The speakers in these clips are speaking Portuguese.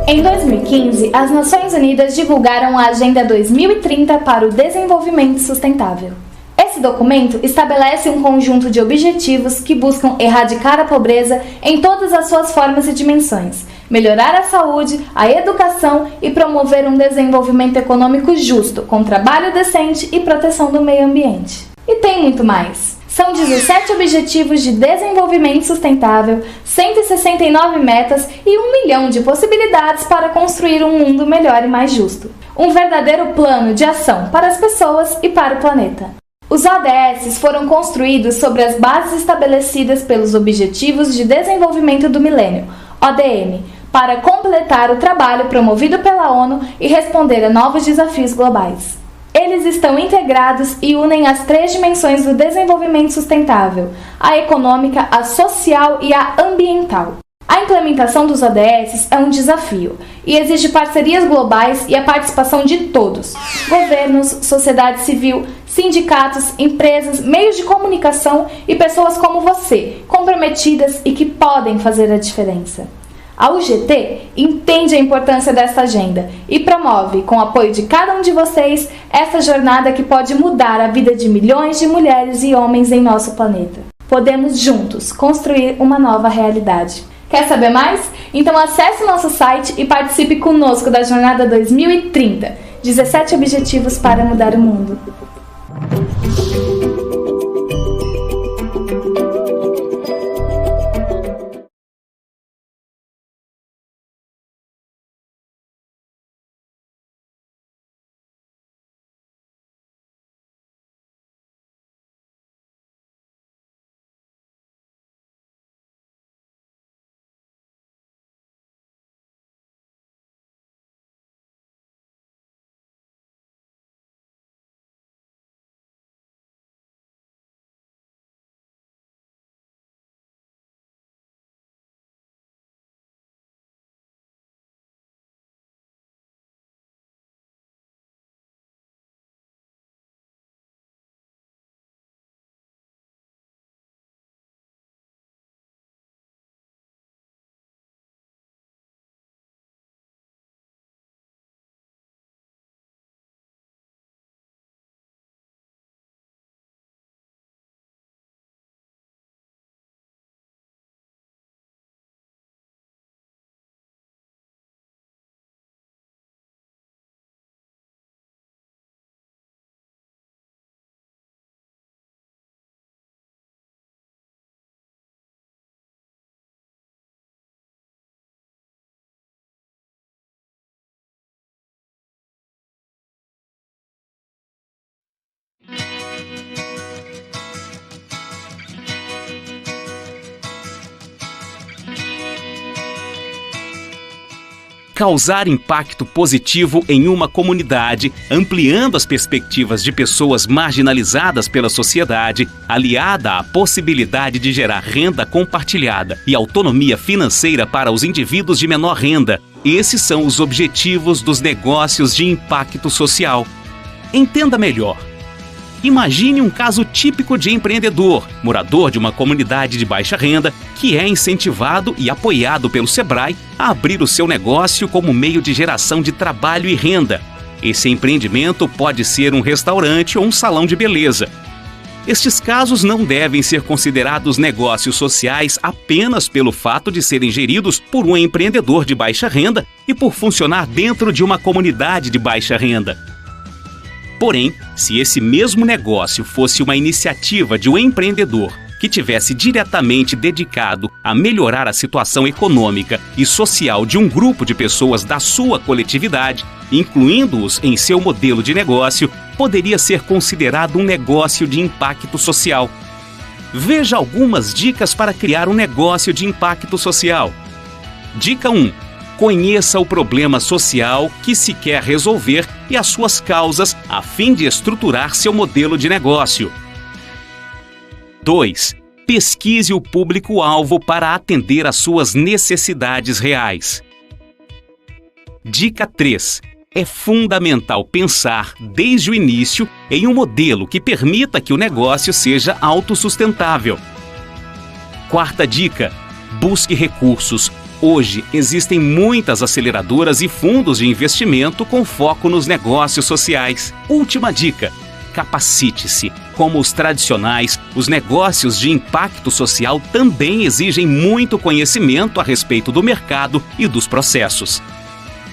Em 2015, as Nações Unidas divulgaram a Agenda 2030 para o Desenvolvimento Sustentável. Esse documento estabelece um conjunto de objetivos que buscam erradicar a pobreza em todas as suas formas e dimensões, melhorar a saúde, a educação e promover um desenvolvimento econômico justo, com trabalho decente e proteção do meio ambiente. E tem muito mais. São 17 Objetivos de Desenvolvimento Sustentável, 169 metas e 1 milhão de possibilidades para construir um mundo melhor e mais justo. Um verdadeiro plano de ação para as pessoas e para o planeta. Os ODS foram construídos sobre as bases estabelecidas pelos Objetivos de Desenvolvimento do Milênio, ODM, para completar o trabalho promovido pela ONU e responder a novos desafios globais. Eles estão integrados e unem as 3 dimensões do desenvolvimento sustentável: a econômica, a social e a ambiental. A implementação dos ODS é um desafio e exige parcerias globais e a participação de todos: governos, sociedade civil, sindicatos, empresas, meios de comunicação e pessoas como você, comprometidas e que podem fazer a diferença. A UGT entende a importância desta agenda e promove, com o apoio de cada um de vocês, essa jornada que pode mudar a vida de milhões de mulheres e homens em nosso planeta. Podemos juntos construir uma nova realidade. Quer saber mais? Então acesse nosso site e participe conosco da Jornada 2030. 17 Objetivos para mudar o mundo. Causar impacto positivo em uma comunidade, ampliando as perspectivas de pessoas marginalizadas pela sociedade, aliada à possibilidade de gerar renda compartilhada e autonomia financeira para os indivíduos de menor renda. Esses são os objetivos dos negócios de impacto social. Entenda melhor. Imagine um caso típico de empreendedor, morador de uma comunidade de baixa renda, que é incentivado e apoiado pelo Sebrae a abrir o seu negócio como meio de geração de trabalho e renda. Esse empreendimento pode ser um restaurante ou um salão de beleza. Estes casos não devem ser considerados negócios sociais apenas pelo fato de serem geridos por um empreendedor de baixa renda e por funcionar dentro de uma comunidade de baixa renda. Porém, se esse mesmo negócio fosse uma iniciativa de um empreendedor que tivesse diretamente dedicado a melhorar a situação econômica e social de um grupo de pessoas da sua coletividade, incluindo-os em seu modelo de negócio, poderia ser considerado um negócio de impacto social. Veja algumas dicas para criar um negócio de impacto social. Dica 1. Conheça o problema social que se quer resolver e as suas causas a fim de estruturar seu modelo de negócio. 2. Pesquise o público-alvo para atender às suas necessidades reais. Dica 3. É fundamental pensar, desde o início, em um modelo que permita que o negócio seja autossustentável. Quarta dica: busque recursos. Hoje existem muitas aceleradoras e fundos de investimento com foco nos negócios sociais. Última dica: capacite-se. Como os tradicionais, os negócios de impacto social também exigem muito conhecimento a respeito do mercado e dos processos.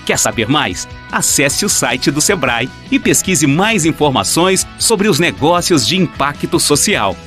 Quer saber mais? Acesse o site do Sebrae e pesquise mais informações sobre os negócios de impacto social.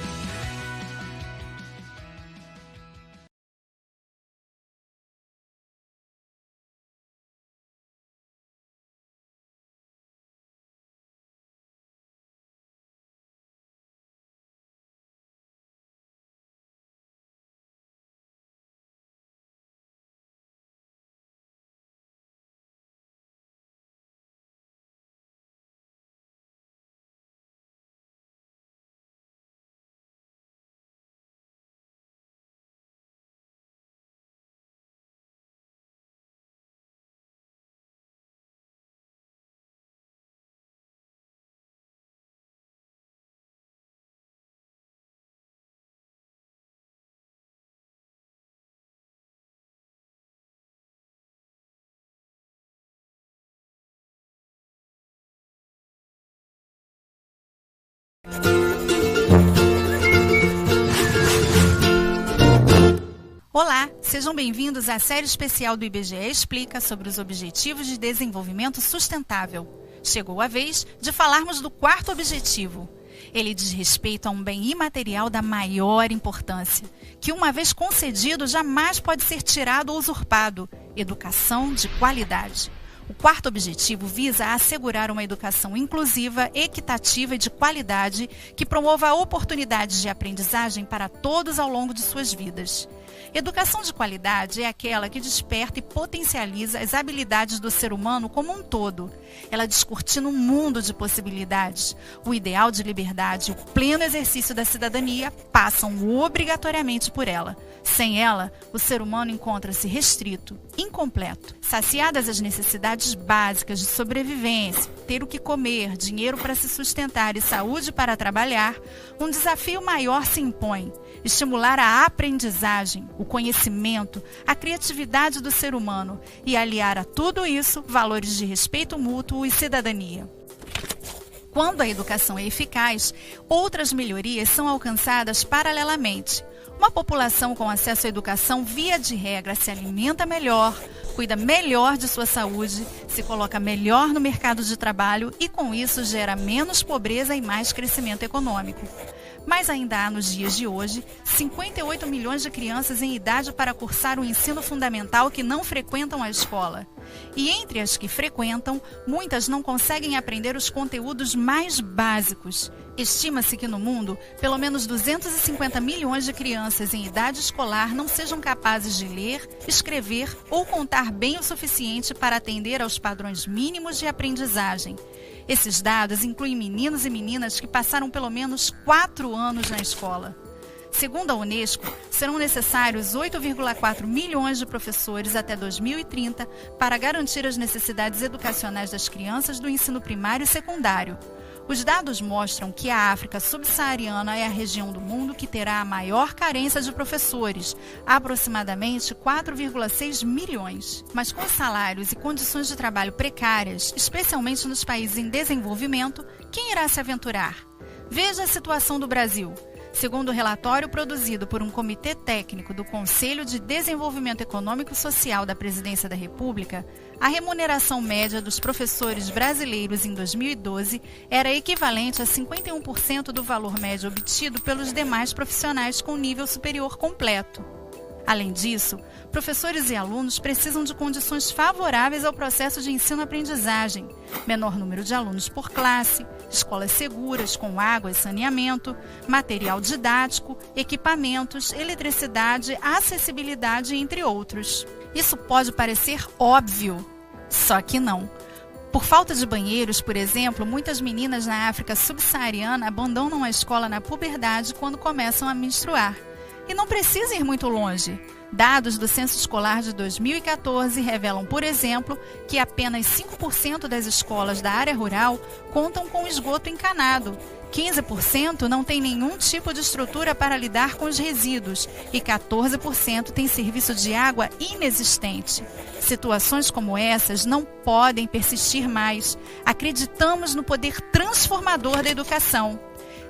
Olá, sejam bem-vindos à série especial do IBGE Explica sobre os Objetivos de Desenvolvimento Sustentável. Chegou a vez de falarmos do quarto objetivo. Ele diz respeito a um bem imaterial da maior importância, que uma vez concedido jamais pode ser tirado ou usurpado: educação de qualidade. O quarto objetivo visa assegurar uma educação inclusiva, equitativa e de qualidade que promova oportunidades de aprendizagem para todos ao longo de suas vidas. Educação de qualidade é aquela que desperta e potencializa as habilidades do ser humano como um todo. Ela descortina um mundo de possibilidades. O ideal de liberdade e o pleno exercício da cidadania passam obrigatoriamente por ela. Sem ela, o ser humano encontra-se restrito, incompleto. Saciadas as necessidades básicas de sobrevivência, ter o que comer, dinheiro para se sustentar e saúde para trabalhar, um desafio maior se impõe: estimular a aprendizagem, o conhecimento, a criatividade do ser humano e aliar a tudo isso valores de respeito mútuo e cidadania. Quando a educação é eficaz, outras melhorias são alcançadas paralelamente. Uma população com acesso à educação, via de regra, se alimenta melhor, cuida melhor de sua saúde, se coloca melhor no mercado de trabalho e, com isso, gera menos pobreza e mais crescimento econômico. Mas ainda há, nos dias de hoje, 58 milhões de crianças em idade para cursar o ensino fundamental que não frequentam a escola. E entre as que frequentam, muitas não conseguem aprender os conteúdos mais básicos. Estima-se que no mundo, pelo menos 250 milhões de crianças em idade escolar não sejam capazes de ler, escrever ou contar bem o suficiente para atender aos padrões mínimos de aprendizagem. Esses dados incluem meninos e meninas que passaram pelo menos 4 anos na escola. Segundo a Unesco, serão necessários 8,4 milhões de professores até 2030 para garantir as necessidades educacionais das crianças do ensino primário e secundário. Os dados mostram que a África subsaariana é a região do mundo que terá a maior carência de professores, aproximadamente 4,6 milhões. Mas com salários e condições de trabalho precárias, especialmente nos países em desenvolvimento, quem irá se aventurar? Veja a situação do Brasil. Segundo o relatório produzido por um comitê técnico do Conselho de Desenvolvimento Econômico e Social da Presidência da República, a remuneração média dos professores brasileiros em 2012 era equivalente a 51% do valor médio obtido pelos demais profissionais com nível superior completo. Além disso, professores e alunos precisam de condições favoráveis ao processo de ensino-aprendizagem, menor número de alunos por classe, escolas seguras com água e saneamento, material didático, equipamentos, eletricidade, acessibilidade, entre outros. Isso pode parecer óbvio, só que não. Por falta de banheiros, por exemplo, muitas meninas na África subsaariana abandonam a escola na puberdade quando começam a menstruar. E não precisa ir muito longe. Dados do Censo Escolar de 2014 revelam, por exemplo, que apenas 5% das escolas da área rural contam com esgoto encanado, 15% não tem nenhum tipo de estrutura para lidar com os resíduos e 14% tem serviço de água inexistente. Situações como essas não podem persistir mais. Acreditamos no poder transformador da educação.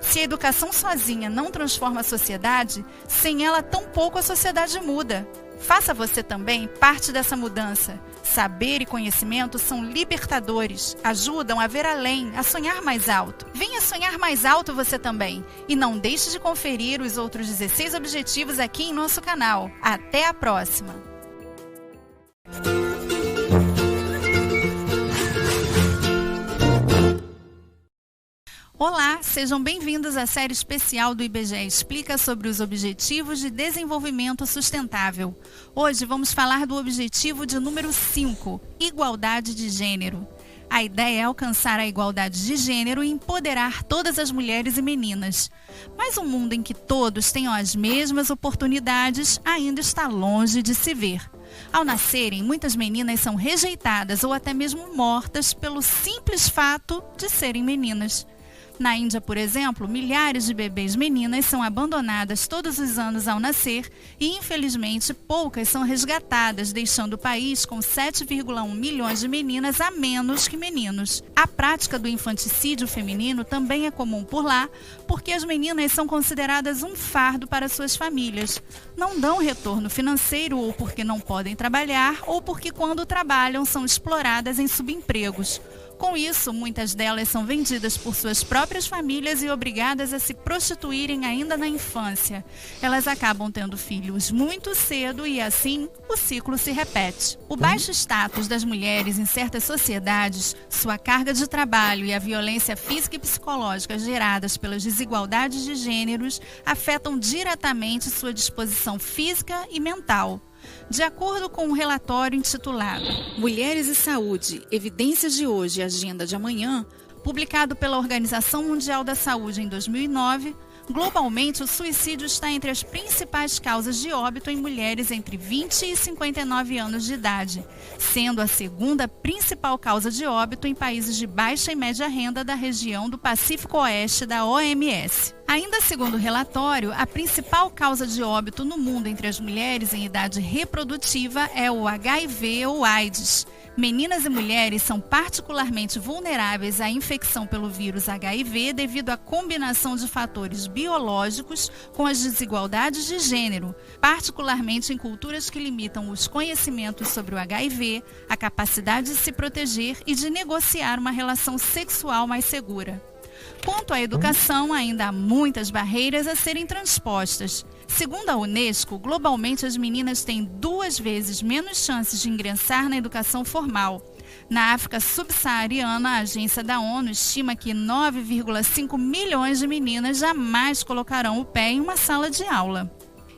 Se a educação sozinha não transforma a sociedade, sem ela tampouco a sociedade muda. Faça você também parte dessa mudança. Saber e conhecimento são libertadores, ajudam a ver além, a sonhar mais alto. Venha sonhar mais alto você também. E não deixe de conferir os outros 16 objetivos aqui em nosso canal. Até a próxima! Olá, sejam bem-vindos à série especial do IBGE Explica sobre os Objetivos de Desenvolvimento Sustentável. Hoje vamos falar do objetivo de número 5, Igualdade de Gênero. A ideia é alcançar a igualdade de gênero e empoderar todas as mulheres e meninas. Mas um mundo em que todos tenham as mesmas oportunidades ainda está longe de se ver. Ao nascerem, muitas meninas são rejeitadas ou até mesmo mortas pelo simples fato de serem meninas. Na Índia, por exemplo, milhares de bebês meninas são abandonadas todos os anos ao nascer e, infelizmente, poucas são resgatadas, deixando o país com 7,1 milhões de meninas a menos que meninos. A prática do infanticídio feminino também é comum por lá, porque as meninas são consideradas um fardo para suas famílias. Não dão retorno financeiro ou porque não podem trabalhar ou porque, quando trabalham, são exploradas em subempregos. Com isso, muitas delas são vendidas por suas próprias famílias e obrigadas a se prostituírem ainda na infância. Elas acabam tendo filhos muito cedo e, assim, o ciclo se repete. O baixo status das mulheres em certas sociedades, sua carga de trabalho e a violência física e psicológica geradas pelas desigualdades de gêneros afetam diretamente sua disposição física e mental. De acordo com um relatório intitulado Mulheres e Saúde, Evidências de Hoje e Agenda de Amanhã, publicado pela Organização Mundial da Saúde em 2009, globalmente o suicídio está entre as principais causas de óbito em mulheres entre 20 e 59 anos de idade, sendo a segunda principal causa de óbito em países de baixa e média renda da região do Pacífico Oeste da OMS. Ainda segundo o relatório, a principal causa de óbito no mundo entre as mulheres em idade reprodutiva é o HIV ou AIDS. Meninas e mulheres são particularmente vulneráveis à infecção pelo vírus HIV devido à combinação de fatores biológicos com as desigualdades de gênero, particularmente em culturas que limitam os conhecimentos sobre o HIV, a capacidade de se proteger e de negociar uma relação sexual mais segura. Quanto à educação, ainda há muitas barreiras a serem transpostas. Segundo a Unesco, globalmente as meninas têm 2 vezes menos chances de ingressar na educação formal. Na África subsaariana, a agência da ONU estima que 9,5 milhões de meninas jamais colocarão o pé em uma sala de aula.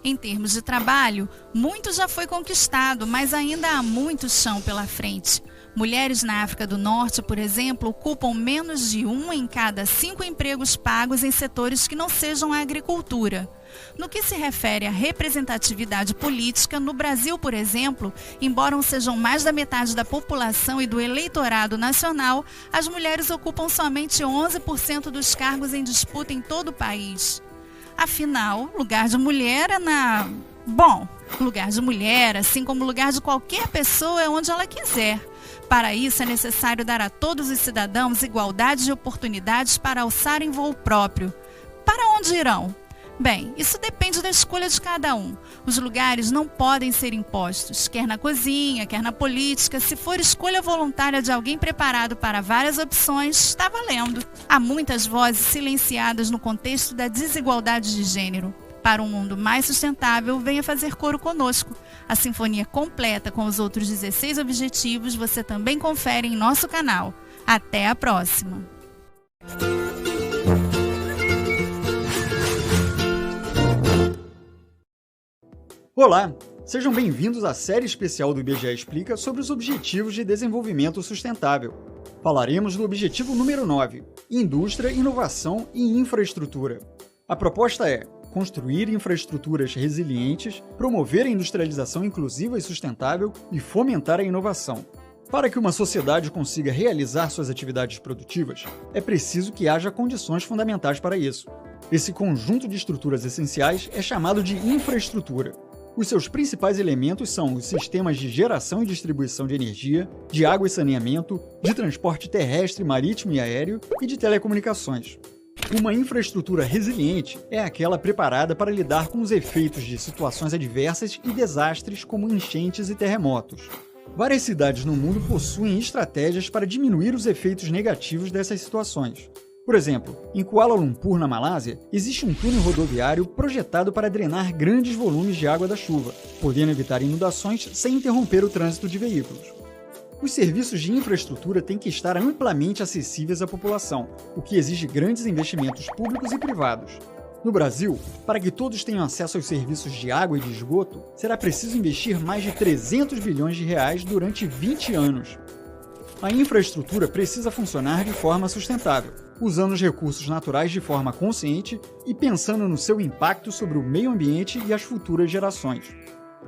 Em termos de trabalho, muito já foi conquistado, mas ainda há muito chão pela frente. Mulheres na África do Norte, por exemplo, ocupam menos de 1 em cada 5 empregos pagos em setores que não sejam a agricultura. No que se refere à representatividade política, no Brasil, por exemplo, embora sejam mais da metade da população e do eleitorado nacional, as mulheres ocupam somente 11% dos cargos em disputa em todo o país. Afinal, lugar de mulher é na... Bom, lugar de mulher, assim como lugar de qualquer pessoa, é onde ela quiser. Para isso, é necessário dar a todos os cidadãos igualdade de oportunidades para alçarem voo próprio. Para onde irão? Bem, isso depende da escolha de cada um. Os lugares não podem ser impostos, quer na cozinha, quer na política. Se for escolha voluntária de alguém preparado para várias opções, está valendo. Há muitas vozes silenciadas no contexto da desigualdade de gênero. Para um mundo mais sustentável, venha fazer coro conosco. A sinfonia completa com os outros 16 objetivos você também confere em nosso canal. Até a próxima! Olá! Sejam bem-vindos à série especial do IBGE Explica sobre os Objetivos de Desenvolvimento Sustentável. Falaremos do objetivo número 9, Indústria, Inovação e Infraestrutura. A proposta é construir infraestruturas resilientes, promover a industrialização inclusiva e sustentável e fomentar a inovação. Para que uma sociedade consiga realizar suas atividades produtivas, é preciso que haja condições fundamentais para isso. Esse conjunto de estruturas essenciais é chamado de infraestrutura. Os seus principais elementos são os sistemas de geração e distribuição de energia, de água e saneamento, de transporte terrestre, marítimo e aéreo e de telecomunicações. Uma infraestrutura resiliente é aquela preparada para lidar com os efeitos de situações adversas e desastres como enchentes e terremotos. Várias cidades no mundo possuem estratégias para diminuir os efeitos negativos dessas situações. Por exemplo, em Kuala Lumpur, na Malásia, existe um túnel rodoviário projetado para drenar grandes volumes de água da chuva, podendo evitar inundações sem interromper o trânsito de veículos. Os serviços de infraestrutura têm que estar amplamente acessíveis à população, o que exige grandes investimentos públicos e privados. No Brasil, para que todos tenham acesso aos serviços de água e de esgoto, será preciso investir mais de 300 bilhões de reais durante 20 anos. A infraestrutura precisa funcionar de forma sustentável, usando os recursos naturais de forma consciente e pensando no seu impacto sobre o meio ambiente e as futuras gerações.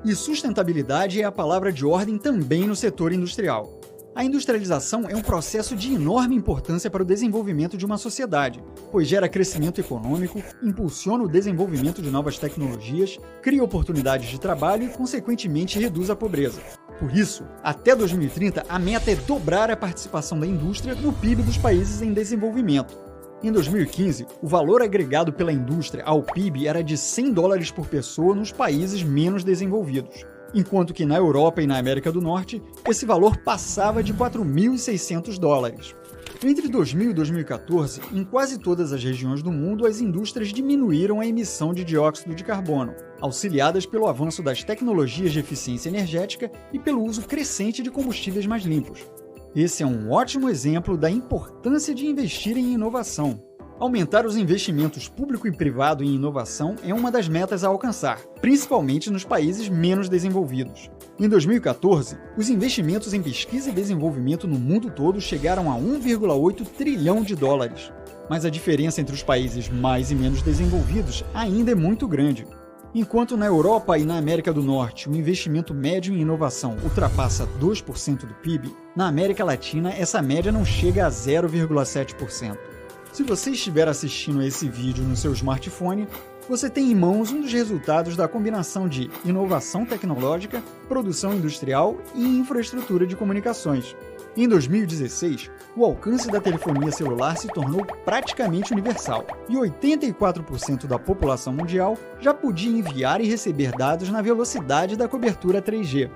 E sustentabilidade é a palavra de ordem também no setor industrial. A industrialização é um processo de enorme importância para o desenvolvimento de uma sociedade, pois gera crescimento econômico, impulsiona o desenvolvimento de novas tecnologias, cria oportunidades de trabalho e, consequentemente, reduz a pobreza. Por isso, até 2030, a meta é dobrar a participação da indústria no PIB dos países em desenvolvimento. Em 2015, o valor agregado pela indústria ao PIB era de $100 por pessoa nos países menos desenvolvidos, enquanto que na Europa e na América do Norte, esse valor passava de $4.600. Entre 2000 e 2014, em quase todas as regiões do mundo, as indústrias diminuíram a emissão de dióxido de carbono, auxiliadas pelo avanço das tecnologias de eficiência energética e pelo uso crescente de combustíveis mais limpos. Esse é um ótimo exemplo da importância de investir em inovação. Aumentar os investimentos público e privado em inovação é uma das metas a alcançar, principalmente nos países menos desenvolvidos. Em 2014, os investimentos em pesquisa e desenvolvimento no mundo todo chegaram a $1,8 trilhão. Mas a diferença entre os países mais e menos desenvolvidos ainda é muito grande. Enquanto na Europa e na América do Norte o investimento médio em inovação ultrapassa 2% do PIB, na América Latina essa média não chega a 0,7%. Se você estiver assistindo a esse vídeo no seu smartphone, você tem em mãos um dos resultados da combinação de inovação tecnológica, produção industrial e infraestrutura de comunicações. Em 2016, o alcance da telefonia celular se tornou praticamente universal, e 84% da população mundial já podia enviar e receber dados na velocidade da cobertura 3G.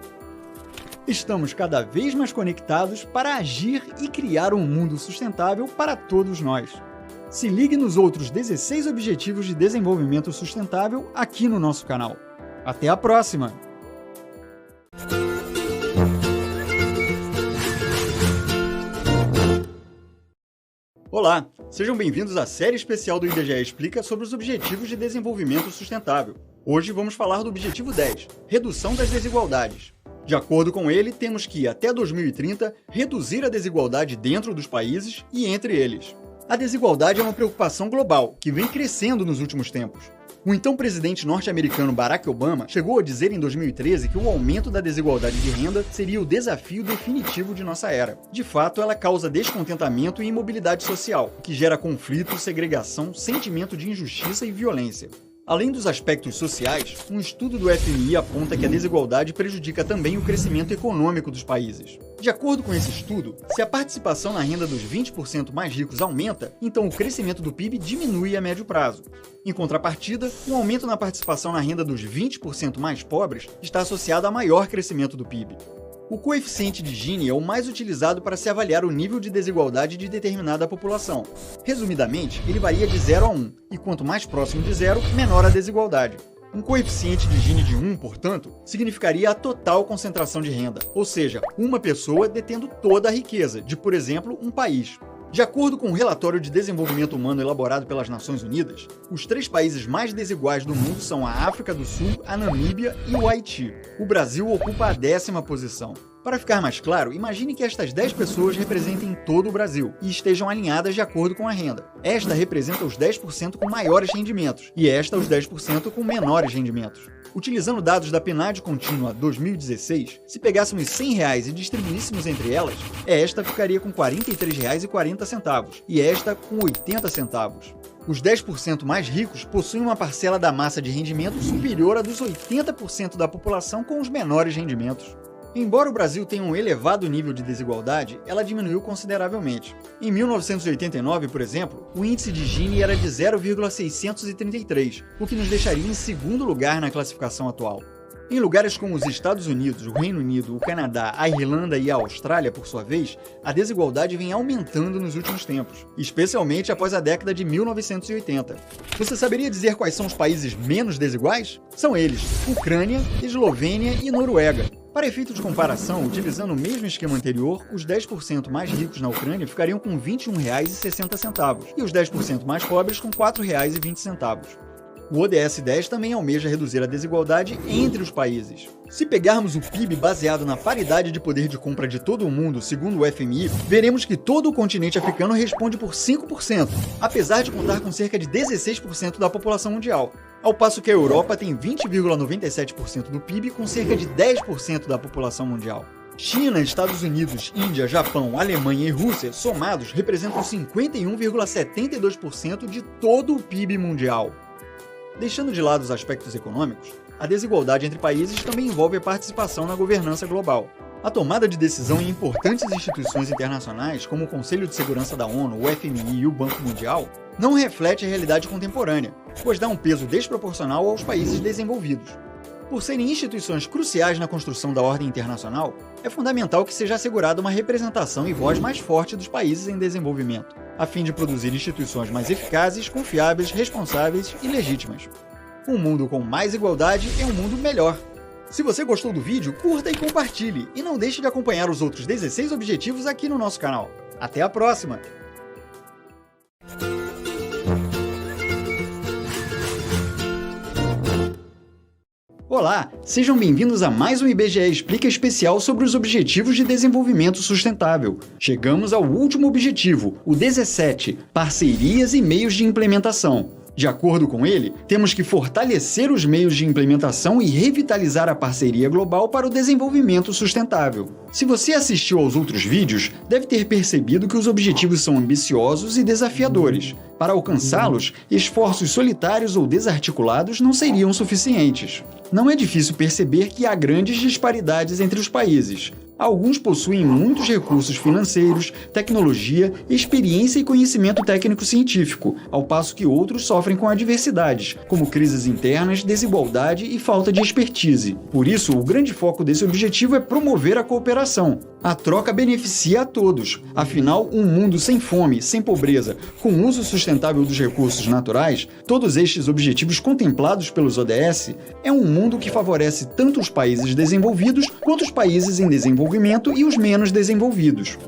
Estamos cada vez mais conectados para agir e criar um mundo sustentável para todos nós. Se ligue nos outros 16 Objetivos de Desenvolvimento Sustentável aqui no nosso canal. Até a próxima! Olá, sejam bem-vindos à série especial do IBGE Explica sobre os Objetivos de Desenvolvimento Sustentável. Hoje vamos falar do Objetivo 10, Redução das Desigualdades. De acordo com ele, temos que, até 2030, reduzir a desigualdade dentro dos países e entre eles. A desigualdade é uma preocupação global, que vem crescendo nos últimos tempos. O então presidente norte-americano Barack Obama chegou a dizer em 2013 que o aumento da desigualdade de renda seria o desafio definitivo de nossa era. De fato, ela causa descontentamento e imobilidade social, o que gera conflito, segregação, sentimento de injustiça e violência. Além dos aspectos sociais, um estudo do FMI aponta que a desigualdade prejudica também o crescimento econômico dos países. De acordo com esse estudo, se a participação na renda dos 20% mais ricos aumenta, então o crescimento do PIB diminui a médio prazo. Em contrapartida, um aumento na participação na renda dos 20% mais pobres está associado a maior crescimento do PIB. O coeficiente de Gini é o mais utilizado para se avaliar o nível de desigualdade de determinada população. Resumidamente, ele varia de 0 a 1, e quanto mais próximo de 0, menor a desigualdade. Um coeficiente de Gini de 1, portanto, significaria a total concentração de renda, ou seja, uma pessoa detendo toda a riqueza de, por exemplo, um país. De acordo com o relatório de desenvolvimento humano elaborado pelas Nações Unidas, os 3 países mais desiguais do mundo são a África do Sul, a Namíbia e o Haiti. O Brasil ocupa a 10ª posição. Para ficar mais claro, imagine que estas 10 pessoas representem todo o Brasil e estejam alinhadas de acordo com a renda. Esta representa os 10% com maiores rendimentos e esta os 10% com menores rendimentos. Utilizando dados da PNAD Contínua 2016, se pegássemos R$100 e distribuíssemos entre elas, esta ficaria com R$ 43,40 e esta com 80 centavos. Os 10% mais ricos possuem uma parcela da massa de rendimento superior à dos 80% da população com os menores rendimentos. Embora o Brasil tenha um elevado nível de desigualdade, ela diminuiu consideravelmente. Em 1989, por exemplo, o índice de Gini era de 0,633, o que nos deixaria em segundo lugar na classificação atual. Em lugares como os Estados Unidos, o Reino Unido, o Canadá, a Irlanda e a Austrália, por sua vez, a desigualdade vem aumentando nos últimos tempos, especialmente após a década de 1980. Você saberia dizer quais são os países menos desiguais? São eles: Ucrânia, Eslovênia e Noruega. Para efeito de comparação, utilizando o mesmo esquema anterior, os 10% mais ricos na Ucrânia ficariam com R$ 21,60 e os 10% mais pobres com R$ 4,20. O ODS 10 também almeja reduzir a desigualdade entre os países. Se pegarmos o PIB baseado na paridade de poder de compra de todo o mundo, segundo o FMI, veremos que todo o continente africano responde por 5%, apesar de contar com cerca de 16% da população mundial. Ao passo que a Europa tem 20,97% do PIB com cerca de 10% da população mundial. China, Estados Unidos, Índia, Japão, Alemanha e Rússia, somados, representam 51,72% de todo o PIB mundial. Deixando de lado os aspectos econômicos, a desigualdade entre países também envolve a participação na governança global. A tomada de decisão em importantes instituições internacionais, como o Conselho de Segurança da ONU, o FMI e o Banco Mundial, não reflete a realidade contemporânea, pois dá um peso desproporcional aos países desenvolvidos. Por serem instituições cruciais na construção da ordem internacional, é fundamental que seja assegurada uma representação e voz mais forte dos países em desenvolvimento, a fim de produzir instituições mais eficazes, confiáveis, responsáveis e legítimas. Um mundo com mais igualdade é um mundo melhor. Se você gostou do vídeo, curta e compartilhe, e não deixe de acompanhar os outros 16 objetivos aqui no nosso canal. Até a próxima! Olá, sejam bem-vindos a mais um IBGE Explica especial sobre os Objetivos de Desenvolvimento Sustentável. Chegamos ao último objetivo, o 17, Parcerias e Meios de Implementação. De acordo com ele, temos que fortalecer os meios de implementação e revitalizar a parceria global para o desenvolvimento sustentável. Se você assistiu aos outros vídeos, deve ter percebido que os objetivos são ambiciosos e desafiadores. Para alcançá-los, esforços solitários ou desarticulados não seriam suficientes. Não é difícil perceber que há grandes disparidades entre os países. Alguns possuem muitos recursos financeiros, tecnologia, experiência e conhecimento técnico-científico, ao passo que outros sofrem com adversidades, como crises internas, desigualdade e falta de expertise. Por isso, o grande foco desse objetivo é promover a cooperação. A troca beneficia a todos. Afinal, um mundo sem fome, sem pobreza, com uso sustentável dos recursos naturais, todos estes objetivos contemplados pelos ODS, é um mundo que favorece tanto os países desenvolvidos quanto os países em desenvolvimento e os menos desenvolvidos.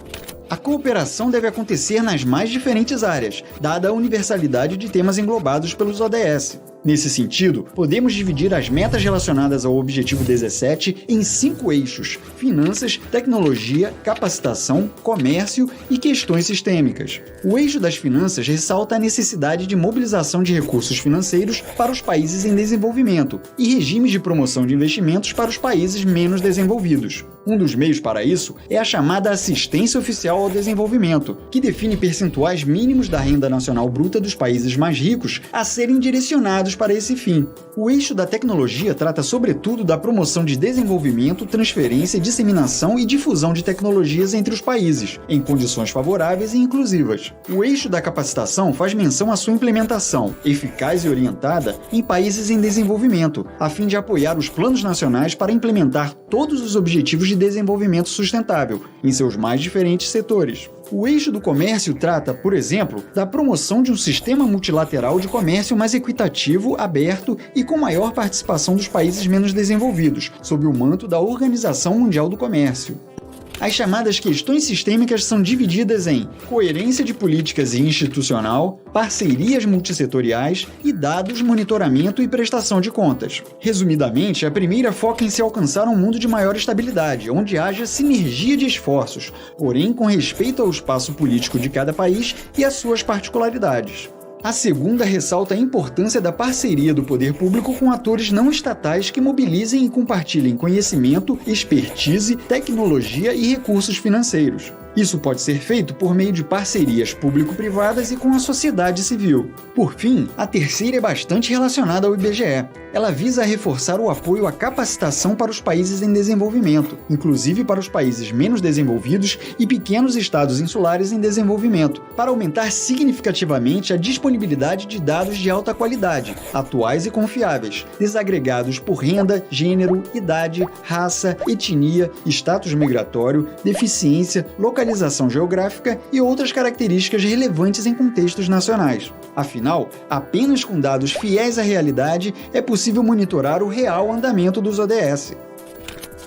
A cooperação deve acontecer nas mais diferentes áreas, dada a universalidade de temas englobados pelos ODS. Nesse sentido, podemos dividir as metas relacionadas ao Objetivo 17 em 5 eixos: finanças, tecnologia, capacitação, comércio e questões sistêmicas. O eixo das finanças ressalta a necessidade de mobilização de recursos financeiros para os países em desenvolvimento e regimes de promoção de investimentos para os países menos desenvolvidos. Um dos meios para isso é a chamada Assistência Oficial ao Desenvolvimento, que define percentuais mínimos da renda nacional bruta dos países mais ricos a serem direcionados para esse fim. O eixo da tecnologia trata sobretudo da promoção de desenvolvimento, transferência, disseminação e difusão de tecnologias entre os países, em condições favoráveis e inclusivas. O eixo da capacitação faz menção à sua implementação, eficaz e orientada, em países em desenvolvimento, a fim de apoiar os planos nacionais para implementar todos os objetivos de desenvolvimento sustentável, em seus mais diferentes setores. O eixo do comércio trata, por exemplo, da promoção de um sistema multilateral de comércio mais equitativo, aberto e com maior participação dos países menos desenvolvidos, sob o manto da Organização Mundial do Comércio. As chamadas questões sistêmicas são divididas em coerência de políticas e institucional, parcerias multissetoriais e dados, monitoramento e prestação de contas. Resumidamente, a primeira foca em se alcançar um mundo de maior estabilidade, onde haja sinergia de esforços, porém com respeito ao espaço político de cada país e às suas particularidades. A segunda ressalta a importância da parceria do poder público com atores não estatais que mobilizem e compartilhem conhecimento, expertise, tecnologia e recursos financeiros. Isso pode ser feito por meio de parcerias público-privadas e com a sociedade civil. Por fim, a terceira é bastante relacionada ao IBGE. Ela visa reforçar o apoio à capacitação para os países em desenvolvimento, inclusive para os países menos desenvolvidos e pequenos estados insulares em desenvolvimento, para aumentar significativamente a disponibilidade de dados de alta qualidade, atuais e confiáveis, desagregados por renda, gênero, idade, raça, etnia, status migratório, deficiência, localização geográfica e outras características relevantes em contextos nacionais. Afinal, apenas com dados fiéis à realidade é possível monitorar o real andamento dos ODS.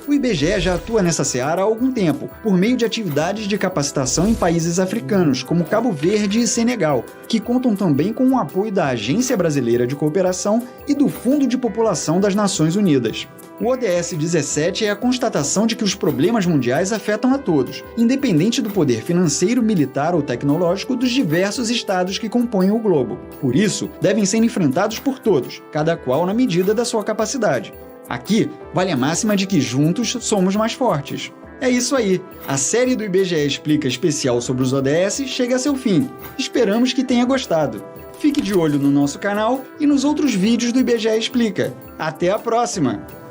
O IBGE já atua nessa seara há algum tempo, por meio de atividades de capacitação em países africanos, como Cabo Verde e Senegal, que contam também com o apoio da Agência Brasileira de Cooperação e do Fundo de População das Nações Unidas. O ODS 17 é a constatação de que os problemas mundiais afetam a todos, independente do poder financeiro, militar ou tecnológico dos diversos estados que compõem o globo. Por isso, devem ser enfrentados por todos, cada qual na medida da sua capacidade. Aqui, vale a máxima de que juntos somos mais fortes. É isso aí, a série do IBGE Explica especial sobre os ODS chega a seu fim. Esperamos que tenha gostado. Fique de olho no nosso canal e nos outros vídeos do IBGE Explica. Até a próxima!